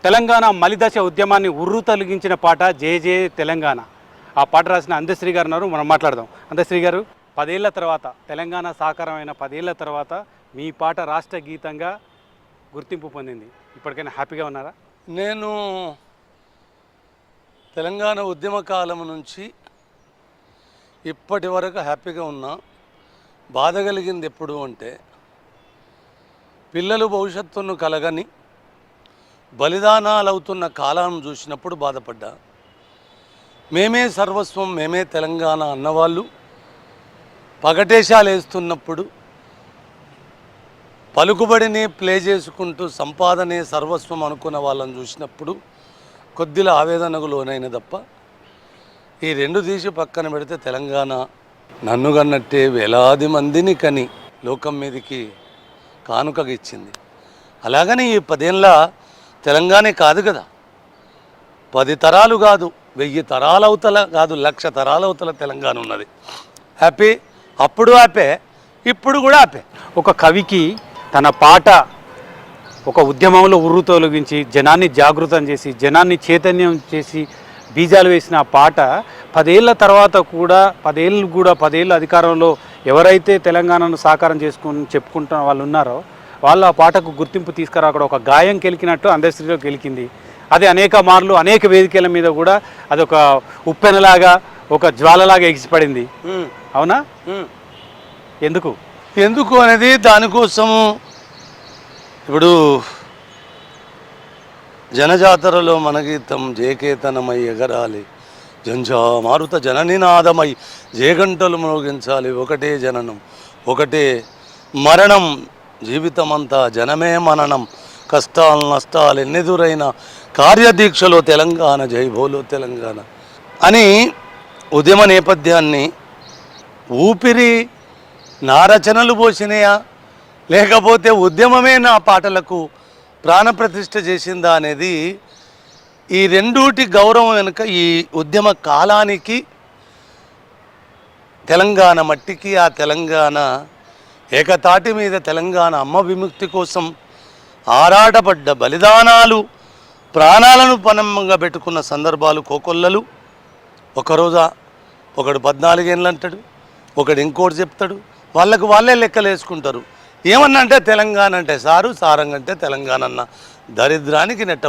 తెలంగాణ మలిదశ ఉద్యమాన్ని ఉర్రు తొలగించిన పాట జే జే తెలంగాణ. ఆ పాట రాసిన అందశ్రీ గారు ఉన్నారు, మనం మాట్లాడదాం. అందశ్రీ గారు, 10 ఏళ్ల తర్వాత తెలంగాణ సాకారమైన 10 ఏళ్ల తర్వాత మీ పాట రాష్ట్ర గీతంగా గుర్తింపు పొందింది. ఇప్పటికైనా హ్యాపీగా ఉన్నారా? నేను తెలంగాణ ఉద్యమ కాలం నుంచి ఇప్పటి వరకు హ్యాపీగా ఉన్నా. బాధ కలిగింది ఎప్పుడు అంటే, పిల్లలు భవిష్యత్తును కలగని బలిదానాలు అవుతున్న కాలం చూసినప్పుడు బాధపడ్డా. మేమే సర్వస్వం, మేమే తెలంగాణ అన్నవాళ్ళు పగటేశాలు వేస్తున్నప్పుడు, పలుకుబడిని ప్లే చేసుకుంటూ సంపాదనే సర్వస్వం అనుకున్న వాళ్ళని చూసినప్పుడు కొద్దిగా ఆవేదనకు లోనైన తప్ప, ఈ రెండు తీసి పక్కన పెడితే తెలంగాణ నన్ను కన్నట్టే వేలాది మందిని కని లోకం మీదకి కానుకగా ఇచ్చింది. అలాగని ఈ 10 ఏళ్ళ తెలంగాణ కాదు కదా, 10 తరాలు కాదు, 1000 తరాల అవతల కాదు, 1,00,000 తరాల అవతల తెలంగాణ ఉన్నది. హ్యాపీ, అప్పుడు హ్యాపీ, ఇప్పుడు కూడా హ్యాపీ. ఒక కవికి తన పాట ఒక ఉద్యమంలో ఉర్రు తొలగించి జనాన్ని జాగృతం చేసి జనాన్ని చైతన్యం చేసి బీజాలు వేసిన ఆ పాట 10 ఏళ్ల తర్వాత కూడా 10 ఏళ్ళు అధికారంలో ఎవరైతే తెలంగాణను సాకారం చెప్పుకుంటున్న వాళ్ళు ఉన్నారో వాళ్ళు ఆ పాటకు గుర్తింపు తీసుకురా అక్కడ ఒక గాయం కెలికినట్టు అందశ్రీలో గెలికింది. అది అనేక మార్లు అనేక వేదికల మీద కూడా అదొక ఉప్పెనలాగా ఒక జ్వాలలాగా ఎగిసిపడింది. అవునా? ఎందుకు ఎందుకు అనేది దానికోసము ఇప్పుడు జనజాతరలో మనగీతం జేకేతనమై ఎగరాలి, జంజా మారుత జననినాదమై జేగంటలు మ్రోగించాలి, ఒకటే జననం ఒకటే మరణం, జీవితమంతా జనమే మననం, కష్టాలు నష్టాలు ఎన్నెదురైన కార్యదీక్షలో తెలంగాణ, జైభోలో తెలంగాణ అని ఉద్యమ నేపథ్యాన్ని ఊపిరి నా రచనలు పోసినాయా లేకపోతే ఉద్యమమే నా పాటలకు ప్రాణప్రతిష్ఠ చేసిందా అనేది, ఈ రెండూటి గౌరవం వెనుక ఈ ఉద్యమ కాలానికి, తెలంగాణ మట్టికి, ఆ తెలంగాణ ఏకతాటి మీద తెలంగాణ అమ్మ విముక్తి కోసం ఆరాటపడ్డ బలిదానాలు, ప్రాణాలను పణంగా పెట్టుకున్న సందర్భాలు కోకొల్లలు. ఒకరోజా ఒకడు 14 ఏళ్ళు అంటాడు, ఒకడు ఇంకోటి చెప్తాడు, వాళ్ళకు వాళ్ళే లెక్కలు వేసుకుంటారు. ఏమన్నా అంటే తెలంగాణ అంటే సారు, సారంగంటే తెలంగాణ అన్న దరిద్రానికి నెట్ట